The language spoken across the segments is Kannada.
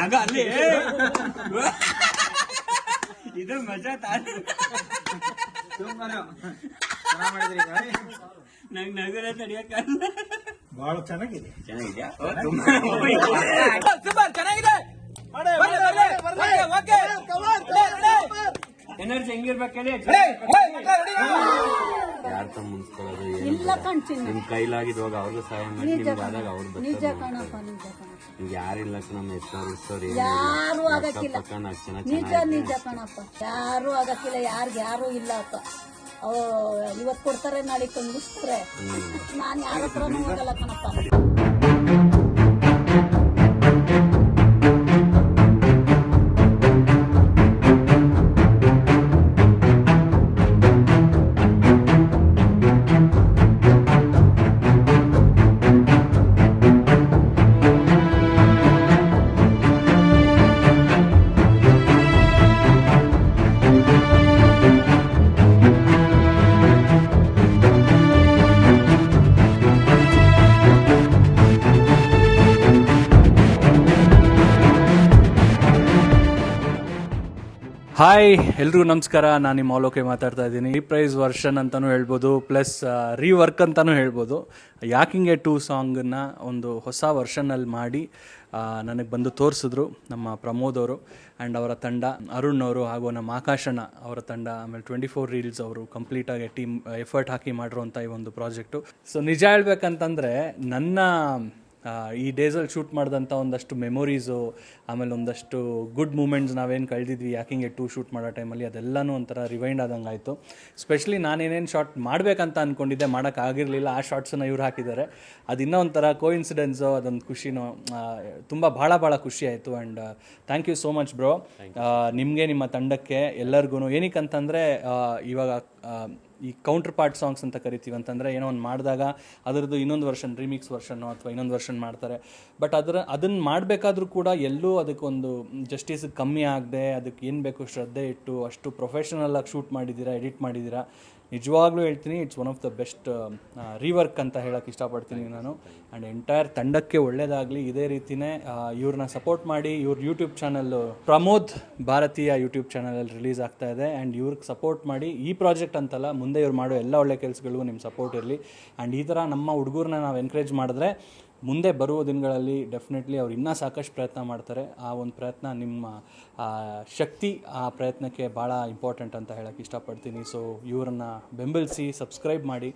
ನಗ ಅಲ್ಲಿ ಇದು ಮಜಾ ನಂಗೆ ನಗರ ತಡಿಯಕ್ಕ ಬಹಳ ಚೆನ್ನಾಗಿದೆ. ಚೆನ್ನಾಗಿದ್ಯಾ? ಎನರ್ಜಿ ಹೆಂಗಿರ್ಬೇಕೇಳಿ ಯಾರ ತಮ್ಮ ಮುನ್ಸ್ಕೊಳ್ಳೋದು ನಿಮ್ ಕೈಲಾಗಿದ್ವಾಗ ಅವ್ರಿಗೂ ಸಹಾಯ ಮಾಡಿ ನಿಮ್ಗೆ ಆದಾಗ ಅವ್ರು ನಿಮ್ಗೆ ಯಾರಿಲ್ಲ ನಮ್ಮ ಹೆಸರು ಯಾರು ಆಗಕ್ಕಿಲ್ಲ. ನಿಜ ಕಣಪ್ಪ, ಯಾರು ಆಗಕ್ಕಿಲ್ಲ. ಯಾರು ಇಲ್ಲ ಅಪ್ಪ. ಇವತ್ತು ಕೊಡ್ತಾರೆ, ನಾಳೆ ಮುಗಿಸ್ತಾರೆ. ನಾನು ಯಾರ ಹತ್ರನೂ ಹೋಗಲ್ಲ ಕಣಪ್ಪ. ಹಾಯ್ ಎಲ್ರಿಗೂ ನಮಸ್ಕಾರ. ನಾನು ನಿಮ್ಮ ಮೌಲೋಕೆ ಮಾತಾಡ್ತಾ ಇದ್ದೀನಿ. ರೀಪ್ರೈಸ್ ವರ್ಷನ್ ಅಂತಲೂ ಹೇಳ್ಬೋದು, ಪ್ಲಸ್ ರೀವರ್ಕ್ ಅಂತಲೂ ಹೇಳ್ಬೋದು. ಯಾಕಿಂಗೆ 2 ಸಾಂಗನ್ನು ಒಂದು ಹೊಸ ವರ್ಷನಲ್ಲಿ ಮಾಡಿ ನನಗೆ ಬಂದು ತೋರಿಸಿದ್ರು ನಮ್ಮ ಪ್ರಮೋದ್ ಅವರು ಆ್ಯಂಡ್ ಅವರ ತಂಡ, ಅರುಣ್ ಅವರು ಹಾಗೂ ನಮ್ಮ ಆಕಾಶಣ್ಣ ಅವರ ತಂಡ, ಆಮೇಲೆ 24 ರೀಲ್ಸ್ ಅವರು ಕಂಪ್ಲೀಟಾಗಿ ಟೀಮ್ ಎಫರ್ಟ್ ಹಾಕಿ ಮಾಡಿರುವಂಥ ಈ ಒಂದು ಪ್ರಾಜೆಕ್ಟು. ಸೊ ನಿಜ ಹೇಳ್ಬೇಕಂತಂದರೆ ನನ್ನ ಈ ಡೇಸಲ್ಲಿ ಶೂಟ್ ಮಾಡಿದಂಥ ಒಂದಷ್ಟು ಮೆಮೊರೀಸು, ಆಮೇಲೆ ಒಂದಷ್ಟು ಗುಡ್ ಮೂಮೆಂಟ್ಸ್ ನಾವೇನು ಕಳೆದಿದ್ವಿ ಯಾಕಿಂಗೆ 2 ಶೂಟ್ ಮಾಡೋ ಟೈಮಲ್ಲಿ, ಅದೆಲ್ಲನೂ ಒಂಥರ ರಿವೈಂಡ್ ಆದಂಗೆ ಆಯಿತು. ಸ್ಪೆಷಲಿ ನಾನೇನೇನು ಶಾರ್ಟ್ ಮಾಡಬೇಕಂತ ಅಂದ್ಕೊಂಡಿದ್ದೆ, ಮಾಡೋಕ್ಕಾಗಿರಲಿಲ್ಲ, ಆ ಶಾರ್ಟ್ಸನ್ನು ಇವ್ರು ಹಾಕಿದ್ದಾರೆ. ಅದು ಇನ್ನೂ ಒಂಥರ ಕೋಇನ್ಸಿಡೆನ್ಸು, ಅದೊಂದು ಖುಷಿನೋ, ಭಾಳ ಖುಷಿ ಆಯಿತು. And thank you so much bro, ನಿಮಗೆ, ನಿಮ್ಮ ತಂಡಕ್ಕೆ, ಎಲ್ಲರಿಗೂ. ಏನಕ್ಕಂತಂದರೆ ಇವಾಗ ಈ ಕೌಂಟರ್ ಪಾರ್ಟ್ ಸಾಂಗ್ಸ್ ಅಂತ ಕರಿತೀವಿ. ಅಂತಂದರೆ ಏನೋ ಒಂದು ಮಾಡಿದಾಗ ಅದರದ್ದು ಇನ್ನೊಂದು ವರ್ಷನ್, ರೀಮಿಕ್ಸ್ ವರ್ಷನೋ ಅಥವಾ ಇನ್ನೊಂದು ವರ್ಷನ್ ಮಾಡ್ತಾರೆ. ಬಟ್ ಅದನ್ನು ಮಾಡಬೇಕಾದ್ರೂ ಕೂಡ ಎಲ್ಲೂ ಅದಕ್ಕೊಂದು ಜಸ್ಟಿಸ್ ಕಮ್ಮಿ ಆಗದೆ, ಅದಕ್ಕೆ ಏನು ಬೇಕು ಶ್ರದ್ಧೆ ಇಟ್ಟು ಅಷ್ಟು ಪ್ರೊಫೆಷನಲ್ಲಾಗಿ ಶೂಟ್ ಮಾಡಿದ್ದೀರಾ, ಎಡಿಟ್ ಮಾಡಿದ್ದೀರಾ. ನಿಜವಾಗ್ಲೂ ಹೇಳ್ತೀನಿ, it's one of the best rework ಅಂತ ಹೇಳೋಕ್ಕೆ ಇಷ್ಟಪಡ್ತೀನಿ ನಾನು. ಆ್ಯಂಡ್ ಎಂಟೈರ್ ತಂಡಕ್ಕೆ ಒಳ್ಳೆಯದಾಗಲಿ. ಇದೇ ರೀತಿಯೇ ಇವ್ರನ್ನ ಸಪೋರ್ಟ್ ಮಾಡಿ. ಇವ್ರ ಯೂಟ್ಯೂಬ್ ಚಾನಲ್ಲು ಪ್ರಮೋದ್ ಭಾರತೀಯ ಯೂಟ್ಯೂಬ್ ಚಾನಲಲ್ಲಿ ರಿಲೀಸ್ ಆಗ್ತಾ ಇದೆ. ಆ್ಯಂಡ್ ಇವ್ರಿಗೆ ಸಪೋರ್ಟ್ ಮಾಡಿ. ಈ ಪ್ರಾಜೆಕ್ಟ್ ಅಂತಲ್ಲ, ಮುಂದೆ ಇವ್ರು ಮಾಡೋ ಎಲ್ಲ ಒಳ್ಳೆ ಕೆಲಸಗಳಿಗೂ ನಿಮ್ಮ ಸಪೋರ್ಟ್ ಇರಲಿ. ಆ್ಯಂಡ್ ಈ ಥರ ನಮ್ಮ ಹುಡುಗರನ್ನ ನಾವು ಎನ್ಕರೇಜ್ ಮಾಡಿದ್ರೆ ಮುಂದೆ ಬರುವ ದಿನಗಳಲ್ಲಿ ಡೆಫಿನೆಟ್ಲಿ ಅವ್ರು ಇನ್ನೂ ಸಾಕಷ್ಟು ಪ್ರಯತ್ನ ಮಾಡ್ತಾರೆ. ಆ ಒಂದು ಪ್ರಯತ್ನ, ನಿಮ್ಮ ಶಕ್ತಿ ಆ ಪ್ರಯತ್ನಕ್ಕೆ ಭಾಳ ಇಂಪಾರ್ಟೆಂಟ್ ಅಂತ ಹೇಳೋಕ್ಕೆ ಇಷ್ಟಪಡ್ತೀನಿ. ಸೊ ಇವ್ರನ್ನ ಬೆಂಬಲಿಸಿ, ಸಬ್ಸ್ಕ್ರೈಬ್ ಮಾಡಿ.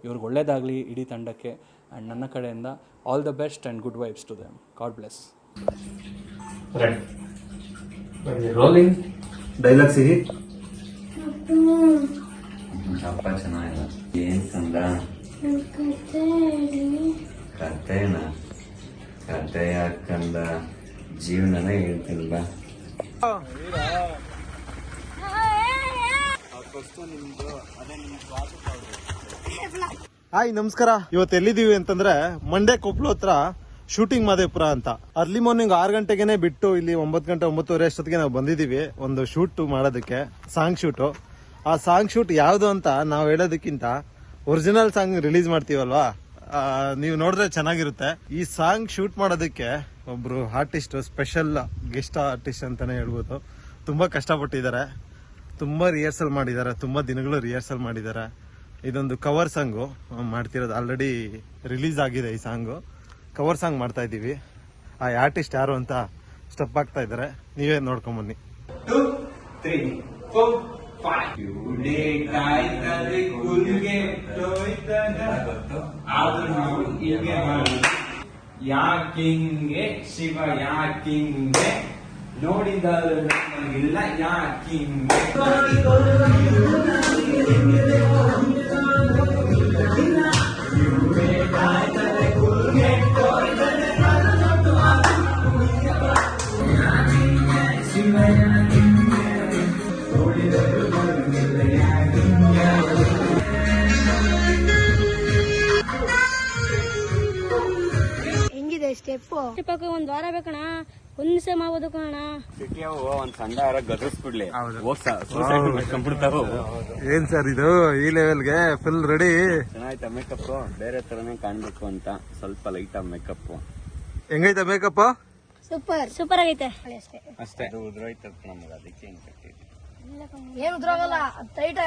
ಇವ್ರಿಗೆ ಒಳ್ಳೆಯದಾಗಲಿ ಇಡೀ ತಂಡಕ್ಕೆ. ಆ್ಯಂಡ್ ನನ್ನ ಕಡೆಯಿಂದ all the best and good vibes to them. God bless. Rolling dialogue ಸಿಹಿ ಅಪ್ಪ ಚೆನ್ನಾಗಿಲ್ಲ. ಏನು ತಂದ ಕತೆನ ಕತೆ ಯಾಕಂದ ಜೀವನನೇ ಹೇಳ್ತೀನಿ ಬಾ. ಹಾಯ್ ನಮಸ್ಕಾರ. ಇವತ್ತು ಎಲ್ಲಿದೀವಿ ಅಂತಂದ್ರೆ ಮಂಡ್ಯ ಕೊಪ್ಪಳು ಹತ್ರ ಶೂಟಿಂಗ್ ಮಾದೇಪುರ ಅಂತ. ಅರ್ಲಿ ಮಾರ್ನಿಂಗ್ 6 ಗಂಟೆಗೆನೆ ಬಿಟ್ಟು ಇಲ್ಲಿ 9 ಗಂಟೆ 9:30 ಅಷ್ಟೊತ್ತಿಗೆ ನಾವು ಬಂದಿದೀವಿ ಒಂದು ಶೂಟ್ ಮಾಡೋದಕ್ಕೆ, ಸಾಂಗ್ ಶೂಟು. ಆ ಸಾಂಗ್ ಶೂಟ್ ಯಾವ್ದು ಅಂತ ನಾವು ಹೇಳೋದಕ್ಕಿಂತ ಒರಿಜಿನಲ್ ಸಾಂಗ್ ರಿಲೀಸ್ ಮಾಡ್ತೀವಲ್ವಾ, ನೀವು ನೋಡಿದ್ರೆ ಚೆನ್ನಾಗಿರುತ್ತೆ. ಈ ಸಾಂಗ್ ಶೂಟ್ ಮಾಡೋದಕ್ಕೆ ಒಬ್ರು ಆರ್ಟಿಸ್ಟ್, ಸ್ಪೆಷಲ್ ಗೆಸ್ಟ್ ಆರ್ಟಿಸ್ಟ್ ಅಂತಾನೆ ಹೇಳ್ಬೋದು. ತುಂಬಾ ಕಷ್ಟಪಟ್ಟಿದ್ದಾರೆ, ತುಂಬಾ ರಿಹರ್ಸಲ್ ಮಾಡಿದ್ದಾರೆ, ತುಂಬಾ ದಿನಗಳು ರಿಹರ್ಸಲ್ ಮಾಡಿದ್ದಾರೆ. ಇದೊಂದು ಕವರ್ ಸಾಂಗು ಮಾಡ್ತಿರೋದು, ಆಲ್ರೆಡಿ ರಿಲೀಸ್ ಆಗಿದೆ. ಈ ಸಾಂಗು ಕವರ್ ಸಾಂಗ್ ಮಾಡ್ತಾ ಇದೀವಿ. ಆ ಆರ್ಟಿಸ್ಟ್ ಯಾರು ಅಂತ ಸ್ಟೆಪ್ ಆಗ್ತಾ ಇದ್ದಾರೆ, ನೀವೇ ನೋಡ್ಕೊಂಡ್ ಬನ್ನಿ. 2, 3, 4, 5 ಕಾಯ್ತದೆ ಕುಲ್ಗೆ ತೋಯ್ತದ ಆದ್ರೂ ನಾವು ಹೀಗೆ ಮಾಡಿ. ಯಾಕಿಂಗೆ ಶಿವ ಯಾಕಿಂಗೆ ನೋಡಿದರೆ ನಮಗಿಲ್ಲ ಯಾಕಿಂಗೆ. ಹೆಂಗಿದೆ ಸ್ಟೆಪ್ಪು? ಸ್ಟೆಪ್ಪಕ್ಕೆ 1 ವಾರ ಬೇಕಣ, ಒಂದ್ ದಿವಸ ಮಾಡ್ಬೋದು ಕಣ. ಒಂದ್ ಸಣ್ಣ ಗದರ್ಸ್ಬಿಡ್ಲಿ ಹೋಗ್ಬಿಡ್ತಾವ. ಏನ್ ಸರ್ ಇದು ಈ ಲೆವೆಲ್ಗೆ ಫುಲ್ ರೆಡಿ? ಚೆನ್ನಾಯ್ತಾ ಮೇಕಪ್? ಬೇರೆ ತರನೇ ಕಾಣ್ಬೇಕು ಅಂತ ಸ್ವಲ್ಪ ಲೈಟ್ ಮೇಕಪ್. ಹೆಂಗೈತ ಮೇಕಪ್? ಸೂಪರ್ ಆಗೈತೆ ಅಷ್ಟೇ. ಅಷ್ಟೇ ಅದು ಉದ್ರೋಯ್ತಪ್ಪ ನಮ್ಗೆ, ಅದಕ್ಕೆ ಹಿಂಗ್ ಕಟ್ಟಿದ್ವಿ. ಏನ್ ಉದ್ರಾಗಲ್ಲ, ಟೈಟ್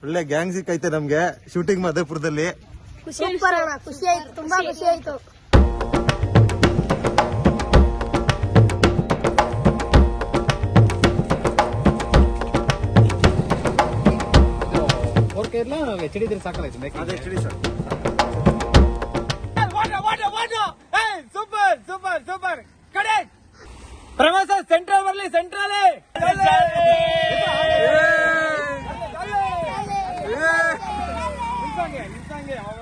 ಒಳ್ಳೆ ಗ್ಯಾಂಗ್ ಸಿಕ್ಕೈತೆ ನಮ್ಗೆ ಶೂಟಿಂಗ್ ಮಧೇಪುರದಲ್ಲಿ. ಸೂಪರ್ ಅಣ್ಣ, ಖುಷಿ ಆಯ್ತು, ತುಂಬಾ ಖುಷಿ ಆಯ್ತು.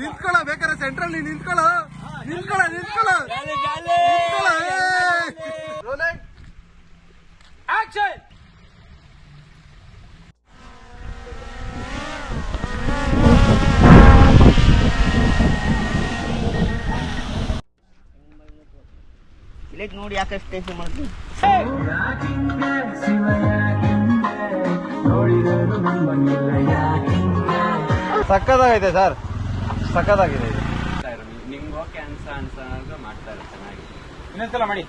ನಿಂತ್ಕೊಳ್ಳ ಬೇಕಾದ್ರೆ ಸೆಂಟ್ರಲ್ ನಿಂತ್ಕೊಳ್ಳ. ನೋಡಿ ಯಾಕಷ್ಟು ಟೇಸ್ಟ್ ಮಾಡ್ತೀವಿ. ಸಕ್ಕದಾಗೈತೆ ಸರ್, ಸಕ್ಕದಾಗಿದೆ. ನಿಮ್ಗೆ ಓಕೆ ಅನ್ಸೋದು ಮಾಡ್ತಾರೆ ಚೆನ್ನಾಗಿ. ಇನ್ನೊಂದ್ಸಲ ಮಾಡಿ.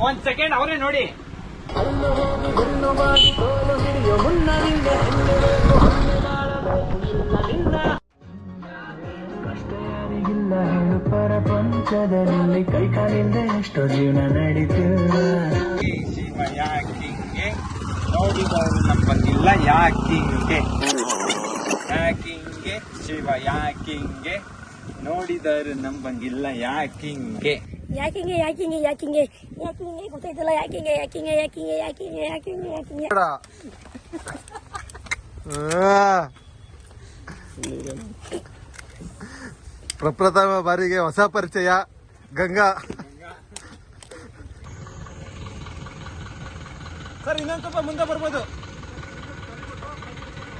ಒಂದ್ ಸೆಕೆಂಡ್ ಅವರೇ ನೋಡಿ. ಪ್ರಪಂಚದಲ್ಲಿ ಕೈ ಕಾಲಿಂದ ಎಷ್ಟೋ ಜೀವನ ನಡೀತಿಲ್ಲ. ಶಿವ ಯಾಕಿಂಗೆ ನೋಡಿದವರು ನಂಬಂಗಿಲ್ಲ, ಯಾಕಿಂಗೆ ಶಿವ ಯಾಕಿಂಗೆ ನೋಡಿದರು ನಂಬಂಗಿಲ್ಲ, ಯಾಕಿಂಗೆ ಗೊತ್ತಾಯ್ತಲ್ಲ, ಯಾಕಿಂಗೆ ಪ್ರಪ್ರಥಮ ಬಾರಿಗೆ ಹೊಸ ಪರಿಚಯ ಗಂಗಾ ಸರ್. ಇನ್ನೊಂದ್ ಸ್ವಲ್ಪ ಮುಂದೆ ಬರ್ಬೋದು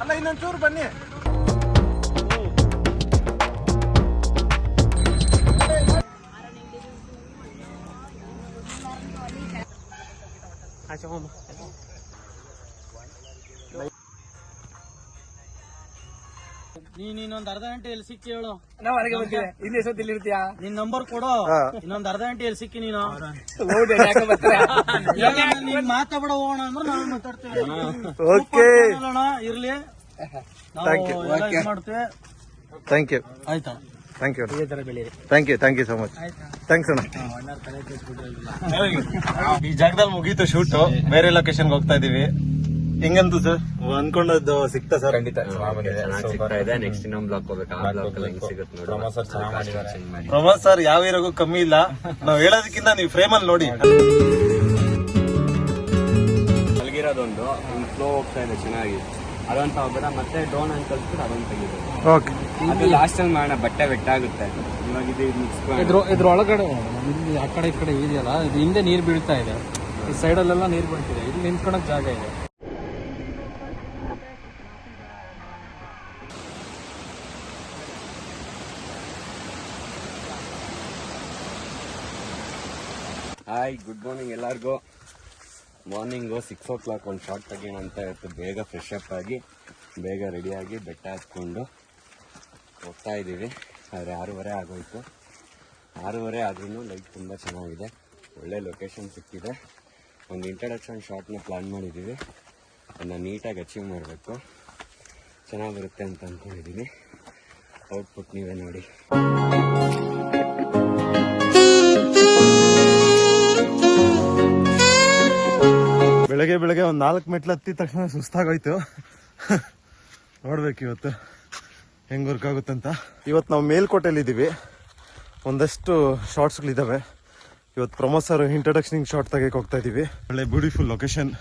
ಅಲ್ಲ, ಇನ್ನೊಂಚೂರು ಬನ್ನಿ. ನೀನೊಂದ್ ಅರ್ಧ ಗಂಟೆ ಎಲ್ಲಿ ಸಿಕ್ಕಿ ಹೇಳು. ನಾವು ಹೊರಗೆ ಬರ್ತೀವಿ, ಇಲ್ಲಿ ಎಷ್ಟೊತ್ತಿಲ್ಲಿ ಇರ್ತೀಯ? ನಿನ್ ನಂಬರ್ ಕೊಡು, ಇನ್ನೊಂದ್ ಅರ್ಧ ಗಂಟೆ ಎಲ್ಲಿ ಸಿಕ್ಕಿ ನೀನು. ನೀನ್ ಮಾತಾಡ ಹೋಗೋಣ ಅಂದ್ರೆ ನಾವು ಮಾತಾಡ್ತೇವೆ. ಓಕೆ, ಇರ್ಲಿ, ಥ್ಯಾಂಕ್ ಯು. ಮಾಡ್ತೇವೆ. ಥ್ಯಾಂಕ್ ಯು, ಆಯ್ತಾ? Thank you, thank you so much. Thanks ಅಣ್ಣ. ಈ ಜಾಗದಲ್ಲಿ ಮುಗೀತು ಶೂಟು, ಬೇರೆ ಲೊಕೇಶನ್ಗೆ ಹೋಗ್ತಾ ಇದೀವಿ. ಹೆಂಗಂತು ಸರ್, ಅನ್ಕೊಂಡದ್ದು ಸಿಕ್ತಾ ಸರ್? ಖಂಡಿತ ಚೆನ್ನಾಗಿ ಸಿಗ್ತಾ ಇದೆ. ನೆಕ್ಸ್ಟ್ ಇನ್ನೊಂದು ಬ್ಲಾಕ್ ಹೋಗ್ಬೇಕು, ಆ ಬ್ಲಾಕ್ ಹೆಂಗ್ ಸಿಗುತ್ತೆ ನೋಡಿ. ಪ್ರಮೋದ್ ಸರ್ ಯಾವ ಹೀರೋಗೂ ಕಮ್ಮಿ ಇಲ್ಲ. ನಾವ್ ಹೇಳೋದಕ್ಕಿಂತ ನೀವು ಫ್ರೇಮ್ ಅಲ್ಲಿ ನೋಡಿ. ಮಲಗಿರೋದೊಂದು ಫ್ಲೋ ಹೋಗ್ತಾ ಇದೆ ಚೆನ್ನಾಗಿ, ಅದೊಂದು ತಗೋಬೇಡ. ಮತ್ತೆ ಡ್ರೋನ್ ಅಂತ ಕಲ್ಸ್ಬಿಟ್ಟು ಅದೊಂದು ತೆಗಿಬೇಕು. ಓಕೆ, ಅದು ಲಾಸ್ಟ್ ಅಲ್ಲಿ ಮಾಡೋಣ, ಬಟ್ಟೆ ಬೆಟ್ಟಾಗುತ್ತೆ. ಇವಾಗ ಇದು ಇದ್ರೊಳಗಡೆ ಇಲ್ಲಿ ಆ ಕಡೆ ಈ ಕಡೆ ಇದೆಯಲ್ಲ, ಇದು ಹಿಂದೆ ನೀರು ಬೀಳ್ತಾ ಇದೆ, ಈ ಸೈಡಲ್ಲೆಲ್ಲ ನೀರು ಬೀಳ್ತಿದೆ, ಇಲ್ಲಿ ನಿಂತ್ಕೊಳಕ್ ಜಾಗ ಇದೆ. ಹಾಯ್, ಗುಡ್ ಮಾರ್ನಿಂಗ್ ಎಲ್ಲರಿಗೂ. ಮಾರ್ನಿಂಗು 6 o'clock ಒಂದು ಶಾರ್ಟ್ ತೆಗೋಣ ಅಂತ ಇವತ್ತು ಬೇಗ ಫ್ರೆಶ್ ಅಪ್ ಆಗಿ ಬೇಗ ರೆಡಿಯಾಗಿ ಬೆಟ್ಟ ಹತ್ಕೊಂಡು ಹೋಗ್ತಾ ಇದ್ದೀವಿ. ಆದರೆ 6:30 ಆಗೋಯ್ತು. 6:30 ಆದ್ರೂ ಲೈಟ್ ತುಂಬ ಚೆನ್ನಾಗಿದೆ, ಒಳ್ಳೆ ಲೊಕೇಶನ್ ಸಿಕ್ಕಿದೆ. ಒಂದು ಇಂಟ್ರಡಕ್ಷನ್ ಶಾರ್ಟ್ನ ಪ್ಲ್ಯಾನ್ ಮಾಡಿದ್ದೀವಿ, ಅದನ್ನು ನೀಟಾಗಿ ಅಚೀವ್ ಮಾಡಬೇಕು. ಚೆನ್ನಾಗಿ ಬರುತ್ತೆ ಅಂತ ಅಂದ್ಕೊಂಡಿದ್ದೀನಿ. ಔಟ್ಪುಟ್ ನೀವೇ ನೋಡಿ. ಬೆಳಗ್ಗೆ ಒಂದ್ 4 ಮೆಟ್ಲು ಹತ್ತಿದ ತಕ್ಷಣ ಸುಸ್ತಾಗೋಯ್ತು. ನೋಡ್ಬೇಕು ಇವತ್ತು ಹೆಂಗ್ ವರ್ಕ್ ಆಗುತ್ತಂತ. ಇವತ್ತು ನಾವು ಮೇಲ್ಕೋಟೆಯಲ್ಲಿ ಇದ್ದೀವಿ, ಒಂದಷ್ಟು ಶಾರ್ಟ್ಸ್ಗಳಿದ್ದಾವೆ. ಇವತ್ತು ಪ್ರಮೋದ್ ಸರ್ ಇಂಟ್ರಡಕ್ಷನ್ ಶಾರ್ಟ್ ತೆಗೆಯಕ್ಕೆ ಹೋಗ್ತಾ ಇದೀವಿ. ಒಳ್ಳೆ ಬ್ಯೂಟಿಫುಲ್ ಲೊಕೇಶನ್.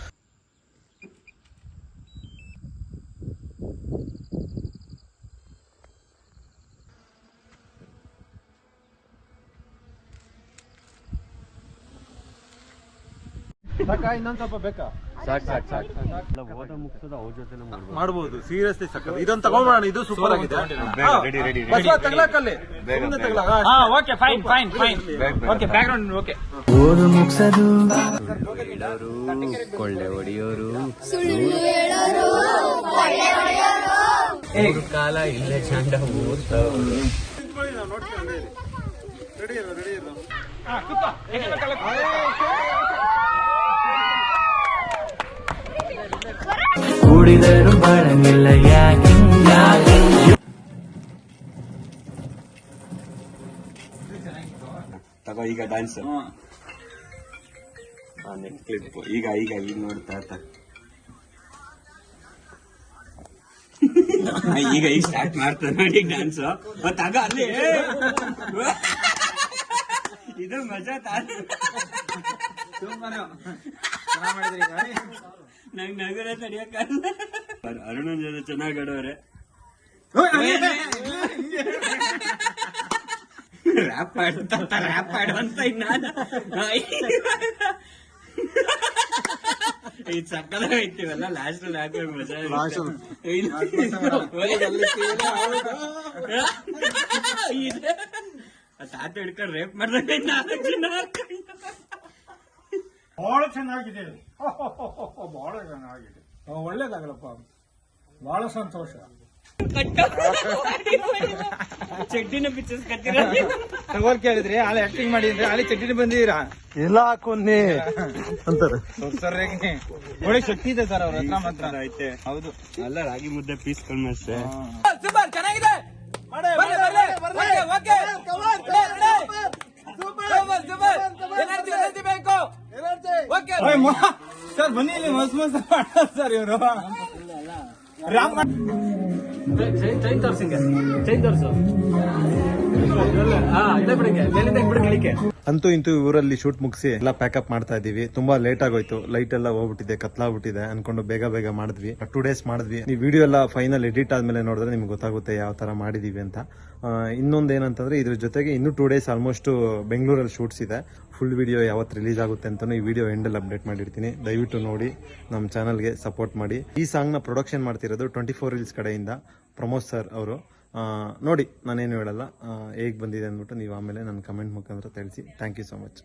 ಇನ್ನೊಂದ್ ಸ್ವಲ್ಪ ಬೇಕಾ? ಓದ ಮುಗಿಸೋದು ಅವ್ರ ಜೊತೆ ಮಾಡ್ಬೋದು ಸೀರಿಯಸ್ಲಿ ಸಕ್ಕ ಇದೊಂದು ತಗೊಂಡ್ಬಿಡೋಣ. ಇದು ಸೂಪರ್ ಆಗಿದೆ. ರೆಡಿ ಬಸವ, ತಗ್ಲಾಕಲ್ಲಿ. ಸುಮ್ನೆ ತಗ್ಲಾಕ. Okay fine fine fine okay background okay. ಕೊಳ್ಳೆ ಹೊಡಿಯೋರು ಕಾಲ ಇಲ್ಲೇ ಚಂಡ ಓದ್ತವ್ರು. ಕೂಡಿದರು ಬರಂಗಿಲ್ಲ ಯಾಕೆ ತಗೋ ಈಗ ಡ್ಯಾನ್ಸ್ ನೆಕ್ಸ್ಟ್ ಕ್ಲಿಪ್ ಈಗ ಈಗ ಈಗ ನೋಡ್ತಾ ಈಗ ಈಗ ಸ್ಟಾರ್ಟ್ ಮಾಡ್ತಾರೆ ನೋಡಿ ಡ್ಯಾನ್ಸ್. ತಗ ಅಲ್ಲಿ ಇದು ಮಜಾ ನಂಗೆ ನಗರ ತಡಿಯಕ್ಕಲ್ಲ. ಅರುಣನ್ ಜೊತೆ ಚೆನ್ನಾಗಿ ಆಡೋರೆ. ರ್ಯಾಪ್ ಆಡುವಂತ ಇದು ಸಕ್ಕದ ಐತಿವಲ್ಲ ಲಾಸ್ಟ್ ಹಾಕಿ ಮಜಾ ತಾತ ಹಿಡ್ಕೊಂಡು ರೇಪ್ ಮಾಡ್ದಂಗೆ ಬಹಳ ಚೆನ್ನಾಗಿದೆ. ಬಹಳ ಚೆನ್ನಾಗಿದೆ. ಒಳ್ಳೇದಾಗಲಪ್ಪ. ಬಹಳ ಸಂತೋಷ. ಚಡ್ಡಿನ ಪಿಕ್ಚರ್ಸ್ ಕಟ್ಟಿರ ತಗೋಲ್ ಕೇಳಿದ್ರಿ ಅಲ್ಲಿ ಆಕ್ಟಿಂಗ್ ಮಾಡಿದ್ರಿ ಅಲ್ಲಿ ಚಡ್ಡಿ ಬಂದಿದ್ದೀರಾ ಇಲ್ಲ ಕೊನ್ನಿ ಅಂತಾರೆ. ಒಳ್ಳೆ ಶಕ್ತಿ ಇದೆ ಸರ್ ಅವ್ರ ಹತ್ರ ಮಾತ್ರ. ಐತೆ ಹೌದು. ಅಲ್ಲ ರಾಗಿ ಮುದ್ದೆ ಪೀಸ್ ಕಳ್ಮಷ್ಟೇ. ಸೂಪರ್ ಚೆನ್ನಾಗಿದೆ. ಸರ್ ಬನ್ನಿ ಇಲ್ಲಿ ಮಸ್ತ್ ಮಸ್ತ್ ಸರ್ ಇವರು ಚೈನ್ ತೋರ್ಸಿಂಗೆ ಚೈನ್ ತೋರ್ಸು. ಅಂತೂ ಇಂತೂ ಊರಲ್ಲಿ ಶೂಟ್ ಮುಗಿಸಿ ಎಲ್ಲ ಪ್ಯಾಕಪ್ ಮಾಡ್ತಾ ಇದೀವಿ. ತುಂಬಾ ಲೇಟ್ ಆಗೋಯ್ತು. ಲೈಟ್ ಎಲ್ಲ ಹೋಗ್ಬಿಟ್ಟಿದೆ, ಕತ್ಲಾಗ್ಬಿಟ್ಟಿದೆ ಅನ್ಕೊಂಡು ಬೇಗ ಬೇಗ ಮಾಡಿದ್ವಿ. 2 days ಮಾಡಿದ್ವಿ. ಈ ವಿಡಿಯೋ ಎಲ್ಲ ಫೈನಲ್ ಎಡಿಟ್ ಆದ್ಮೇಲೆ ನೋಡಿದ್ರೆ ನಿಮ್ಗೆ ಗೊತ್ತಾಗುತ್ತೆ ಯಾವ ತರ ಮಾಡಿದೀವಿ ಅಂತ. ಇನ್ನೊಂದು ಏನಂತಂದ್ರೆ ಇದ್ರ ಜೊತೆಗೆ ಇನ್ನೂ 2 days ಆಲ್ಮೋಸ್ಟ್ ಬೆಂಗಳೂರಲ್ಲಿ ಶೂಟ್ಸ್ ಇದೆ. ಫುಲ್ ವಿಡಿಯೋ ಯಾವತ್ತು ರಿಲೀಸ್ ಆಗುತ್ತೆ ಅಂತಾನು ಈ ವಿಡಿಯೋ ಎಂಡಲ್ಲಿ ಅಪ್ಡೇಟ್ ಮಾಡಿರ್ತೀನಿ. ದಯವಿಟ್ಟು ನೋಡಿ, ನಮ್ಮ ಚಾನಲ್ಗೆ ಸಪೋರ್ಟ್ ಮಾಡಿ. ಈ ಸಾಂಗ್ ನ ಪ್ರೊಡಕ್ಷನ್ ಮಾಡ್ತಿರೋದು 24 Reels ಕಡೆಯಿಂದ ಪ್ರಮೋದ್ ಸರ್ ಅವರು. ನೋಡಿ, ನಾನೇನು ಹೇಳಲ್ಲ, ಹೇಗೆ ಬಂದಿದೆ ಅಂದ್ಬಿಟ್ಟು ನೀವು ಆಮೇಲೆ ನನ್ನ ಕಮೆಂಟ್ ಮುಖಾಂತರ ತಿಳಿಸಿ. Thank you so much.